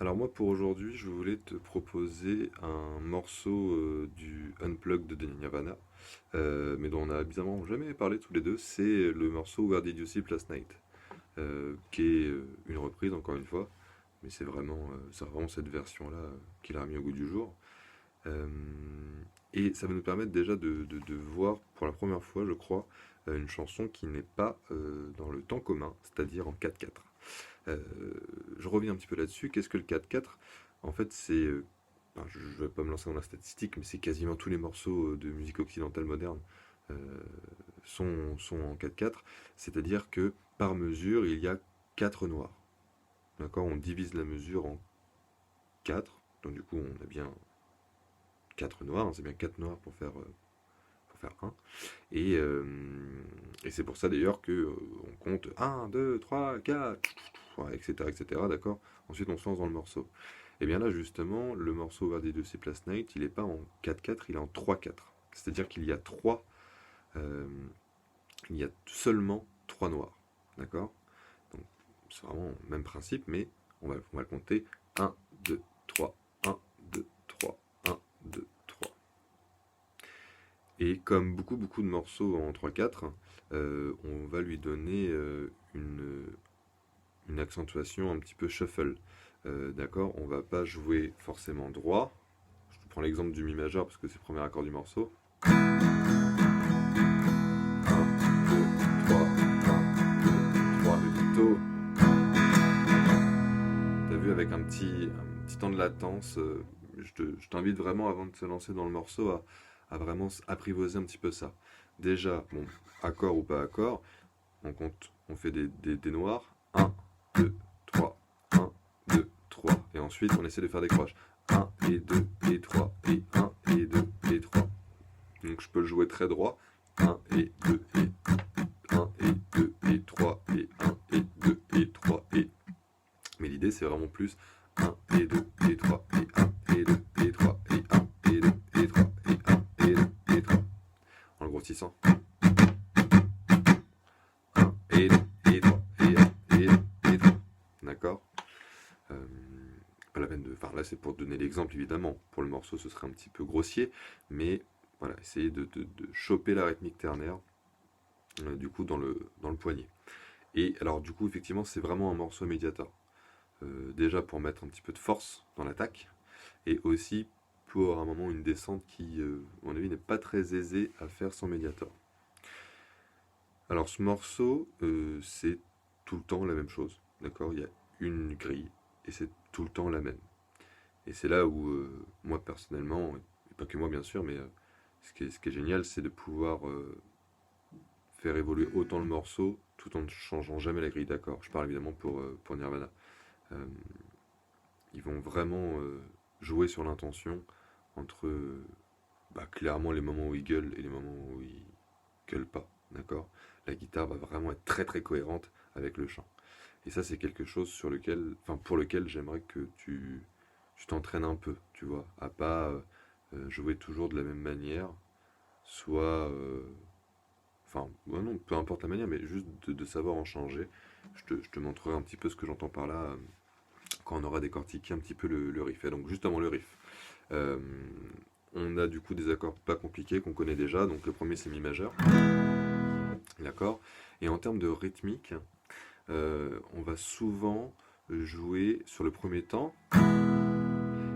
Alors moi pour aujourd'hui, je voulais te proposer un morceau du Unplugged de Nirvana, mais dont on a bizarrement jamais parlé tous les deux. C'est le morceau Where Did You Sleep Last Night, qui est une reprise encore une fois, mais c'est vraiment cette version-là qu'il a remis au goût du jour. Euh, et ça va nous permettre déjà de voir pour la première fois, je crois, une chanson qui n'est pas dans le temps commun, c'est-à-dire en 4/4. Euh, je reviens un petit peu là-dessus. Qu'est-ce que le 4/4? En fait, je ne vais pas me lancer dans la statistique, mais c'est quasiment tous les morceaux de musique occidentale moderne euh, sont en 4/4. C'est-à-dire que par mesure, il y a 4 noirs. D'accord? On divise la mesure en 4. Donc du coup, on a bien 4 noirs, hein, c'est bien 4 noirs pour faire un. Et c'est pour ça d'ailleurs que on compte un 2 3 4 etc., etc., d'accord? Ensuite, on se lance dans le morceau. Et bien là, justement, le morceau Where Did You Sleep Last Night, il n'est pas en 4/4, il est en 3/4. C'est-à-dire qu'il y a euh, il y a seulement 3 noirs, d'accord? Donc, c'est vraiment le même principe, mais on va le compter. Un 2 3 1 2 3 1 2 3. Et comme beaucoup de morceaux en 3/4, on va lui donner une accentuation un petit peu shuffle. D'accord? On va pas jouer forcément droit. Je te prends l'exemple du mi majeur parce que c'est le premier accord du morceau. 1 2 3 1 2 3 le dito. T'as vu avec un petit temps de latence, je t'invite vraiment avant de se lancer dans le morceau à vraiment apprivoiser un petit peu ça. Déjà, bon, accord ou pas accord, on compte, on fait des noirs. 1 2 3 1 2 3 et ensuite on essaie de faire des croches. 1 et 2 et 3 et 1 et 2 et 3. Donc je peux le jouer très droit. 1 et 2 et 1 et 2 et 3 et 1 et 2 et 3 et. Mais l'idée c'est vraiment plus 1 et 2 et 3 et 1 et 2 et 3 et 1 et 2 et 3 et 1 et 2 et 3. En le grossissant. 1 et 2 et 3 et 1 et 2 et 3. D'accord? Euh, Pas la peine de. Enfin, là, c'est pour donner l'exemple, évidemment. Pour le morceau, ce serait un petit peu grossier, mais voilà, essayer de choper la rythmique ternaire, du coup, dans le poignet. Et alors, du coup, effectivement, c'est vraiment un morceau médiator. Déjà pour mettre un petit peu de force dans l'attaque, et aussi pour un moment une descente qui, à mon avis, n'est pas très aisée à faire sans médiator. Alors, ce morceau, c'est tout le temps la même chose. D'accord? Il y a une grille, et c'est tout le temps la même. Et c'est là où, moi personnellement, et pas que moi bien sûr, mais ce qui est génial, c'est de pouvoir faire évoluer autant le morceau tout en ne changeant jamais la grille d'accords. Je parle évidemment pour Nirvana. Euh, Ils vont vraiment jouer sur l'intention entre clairement les moments où ils gueulent et les moments où ils gueulent pas. D'accord? La guitare va vraiment être très très cohérente avec le chant. Et ça, c'est quelque chose pour lequel j'aimerais que tu t'entraînes un peu, tu vois, à pas jouer toujours de la même manière, soit, ouais, non, peu importe la manière, mais juste de savoir en changer. Je te montrerai un petit peu ce que j'entends par là quand on aura décortiqué un petit peu le riff. Et donc, juste avant le riff, euh, on a du coup des accords pas compliqués qu'on connaît déjà. Donc, le premier, c'est Mi majeur, d'accord? Et en termes de rythmique, on va souvent jouer sur le premier temps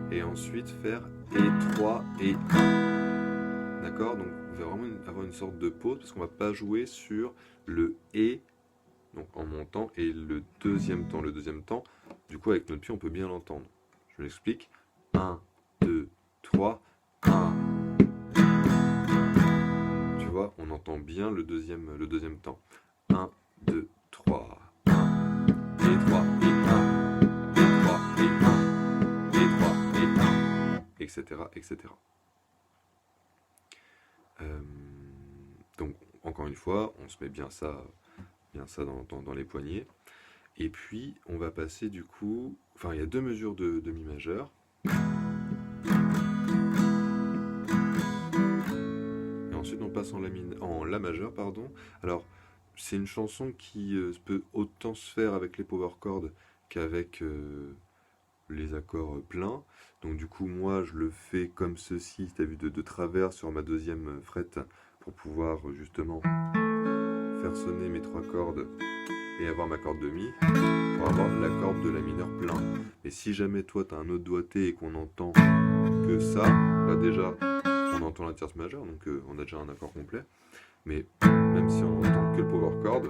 et ensuite faire et 3 et 1. D'accord? Donc on va vraiment avoir une sorte de pause parce qu'on va pas jouer sur le et donc en montant et le deuxième temps. Le deuxième temps, du coup avec notre pied on peut bien l'entendre. Je m'explique. 1, 2, 3, 1. Tu vois, on entend bien le deuxième temps. 1, 2, 3, 1, et 3, et 1, et 3, et 1, et 3, et 1, etc. etc. Euh, donc, encore une fois, on se met bien ça dans les poignets. Et puis, on va passer du coup. Enfin, il y a deux mesures de Mi majeur. Et ensuite, on passe en La majeur, pardon. Alors, c'est une chanson qui peut autant se faire avec les power chords qu'avec les accords pleins. Donc du coup, moi, je le fais comme ceci, tu as vu, de travers sur ma deuxième frette pour pouvoir justement faire sonner mes 3 cordes et avoir ma corde de mi pour avoir l'accord de la mineur plein. Et si jamais toi, tu as un autre doigté et qu'on entend que ça, là déjà, on entend la tierce majeure, donc on a déjà un accord complet. Mais même si on entend que le power chord,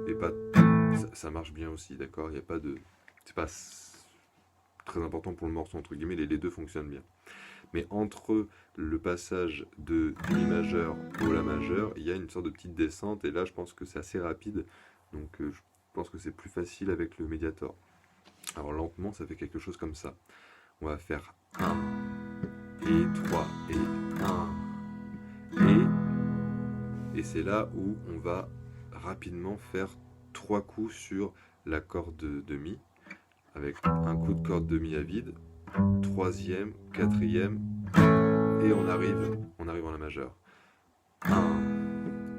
et pas, ça marche bien aussi, d'accord. Il y a pas de, c'est pas très important pour le morceau entre guillemets, les deux fonctionnent bien. Mais entre le passage de mi majeur au la majeur, il y a une sorte de petite descente, et là je pense que c'est assez rapide, donc je pense que c'est plus facile avec le médiator. Alors lentement, ça fait quelque chose comme ça. On va faire 1 et 3 et 1 et c'est là où on va rapidement faire 3 coups sur la corde de mi, avec un coup de corde de mi à vide, troisième, quatrième, et on arrive en la majeure. 1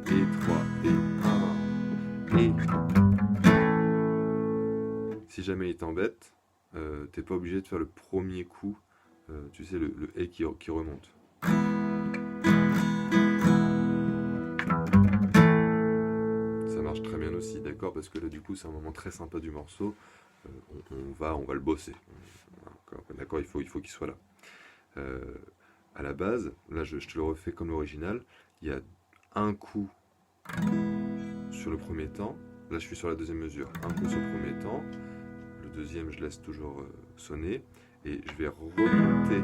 et 3 et 1 et... Si jamais il t'embête, t'es pas obligé de faire le premier coup, tu sais, le et qui remonte. Ça marche très bien aussi, d'accord, parce que là du coup c'est un moment très sympa du morceau. On va le bosser. D'accord, il faut qu'il soit là. À la base, là je te le refais comme l'original, il y a un coup sur le premier temps, là je suis sur la deuxième mesure, un coup sur le premier temps, le deuxième je laisse toujours sonner, et je vais remonter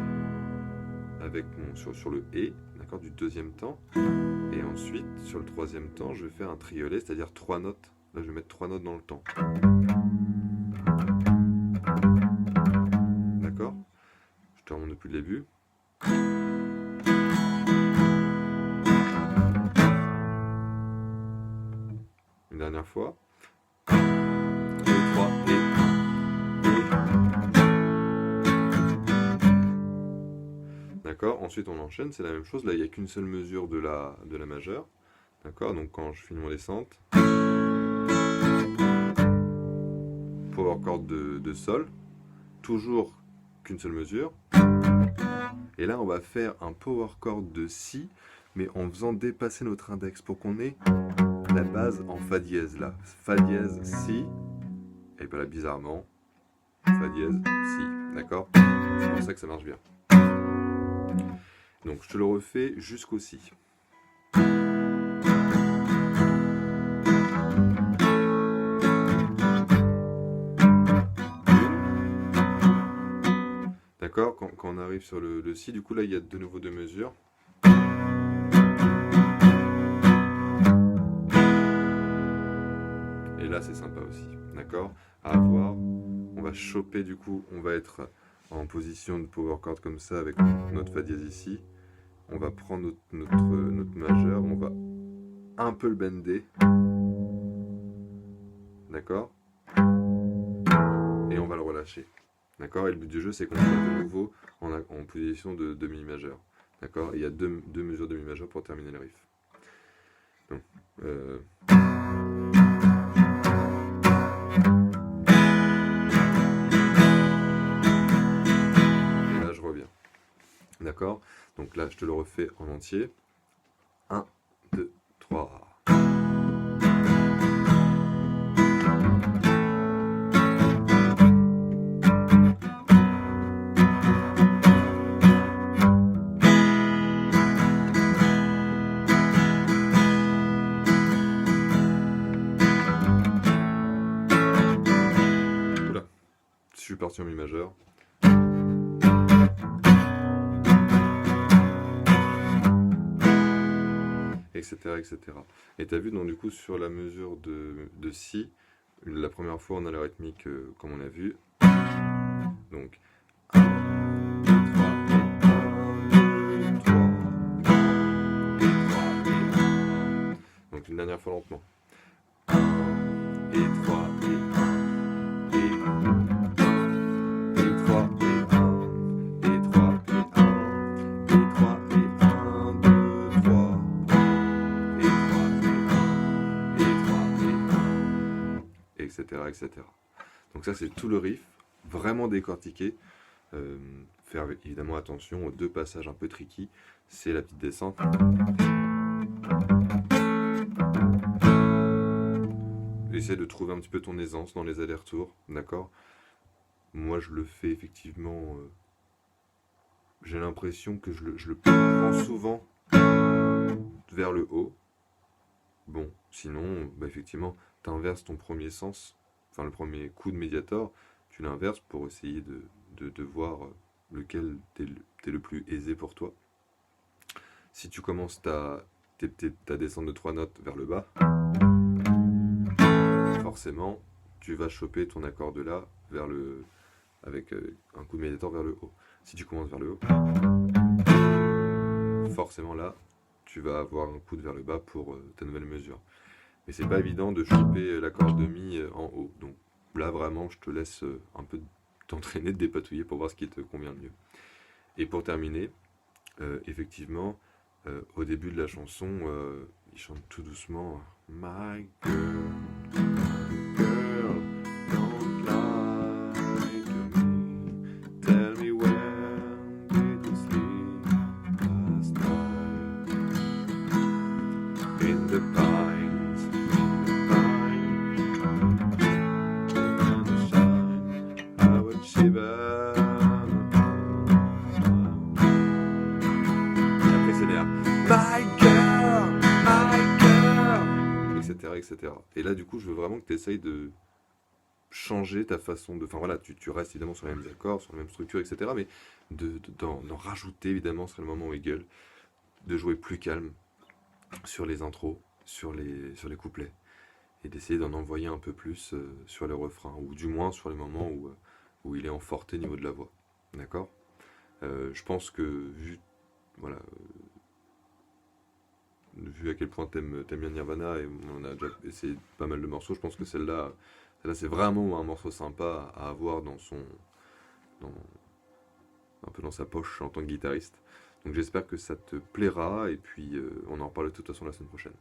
avec sur le et, d'accord, du deuxième temps, et ensuite sur le troisième temps je vais faire un triolet, c'est-à-dire 3 notes, là je vais mettre 3 notes dans le temps. D'accord? Je te remonte depuis le début. Une dernière fois. 2, 3 et 1. D'accord? Ensuite on enchaîne, c'est la même chose. Là il n'y a qu'une seule mesure de la majeure. D'accord? Donc quand je finis mon descente, power chord de sol, toujours qu'une seule mesure. Et là on va faire un power chord de si, mais en faisant dépasser notre index pour qu'on ait la base en fa dièse là. Fa dièse, si, et bien là bizarrement, fa dièse, si, d'accord? C'est pour ça que ça marche bien. Donc je te le refais jusqu'au si. D'accord? Quand on arrive sur le si, du coup là il y a de nouveau 2 mesures. Et là c'est sympa aussi, d'accord? À voir, on va choper du coup, on va être en position de power chord comme ça avec notre fa dièse ici. On va prendre notre majeur, on va un peu le bender, d'accord? Et on va le relâcher, d'accord? Et le but du jeu c'est qu'on soit de nouveau en position de mi majeur, d'accord? Il y a deux mesures de mi majeur pour terminer le riff. Donc, d'accord? Donc là, je te le refais en entier. 1, 2, 3. Oula, je suis parti en mi majeur. Etc. etc. Et tu as vu, donc du coup, sur la mesure de si, la première fois on a la rythmique comme on a vu. Donc 1, 2, 3, et 1, 2, 3, et 3, et 1. Donc une dernière fois lentement. 1, et 3, et 1, et 3, et 1, et 3, et 1, et 3, et 1, 2, 3. Etc., etc. Donc ça, c'est tout le riff, vraiment décortiqué. Faire évidemment attention aux deux passages un peu tricky. C'est la petite descente. Essaie de trouver un petit peu ton aisance dans les allers-retours, d'accord? Moi, je le fais effectivement. J'ai l'impression que je le prends souvent vers le haut. Bon, sinon, bah, effectivement, tu inverses ton premier sens, enfin le premier coup de médiator, tu l'inverses pour essayer de voir lequel t'es le plus aisé pour toi. Si tu commences ta descente de 3 notes vers le bas, forcément, tu vas choper ton accord de La vers avec un coup de médiator vers le haut. Si tu commences vers le haut, forcément là, tu vas avoir un coup de vers le bas pour ta nouvelle mesure. Mais c'est pas évident de choper l'accord de Mi en haut. Donc là, vraiment, je te laisse un peu t'entraîner, te dépatouiller pour voir ce qui te convient le mieux. Et pour terminer, effectivement, au début de la chanson, il chante tout doucement My girl, don't lie to me. Tell me when did you sleep last night? In the pines, in the shine, I would shiver. Et après c'est l'air My girl, etc., etc. Et là, du coup, je veux vraiment que tu essayes de changer ta façon de. Enfin voilà, tu restes évidemment sur les mêmes accords, sur la même structure, etc. Mais d'en rajouter, évidemment, ce serait le moment où il gueule, de jouer plus calme sur les intros, sur les couplets, et d'essayer d'en envoyer un peu plus sur les refrains, ou du moins sur les moments où il est en forté niveau de la voix. D'accord? Je pense que voilà, vu à quel point t'aimes bien Nirvana, et on a déjà essayé pas mal de morceaux, je pense que celle-là c'est vraiment un morceau sympa à avoir dans, un peu dans sa poche en tant que guitariste. Donc j'espère que ça te plaira, et puis on en reparle de toute façon la semaine prochaine.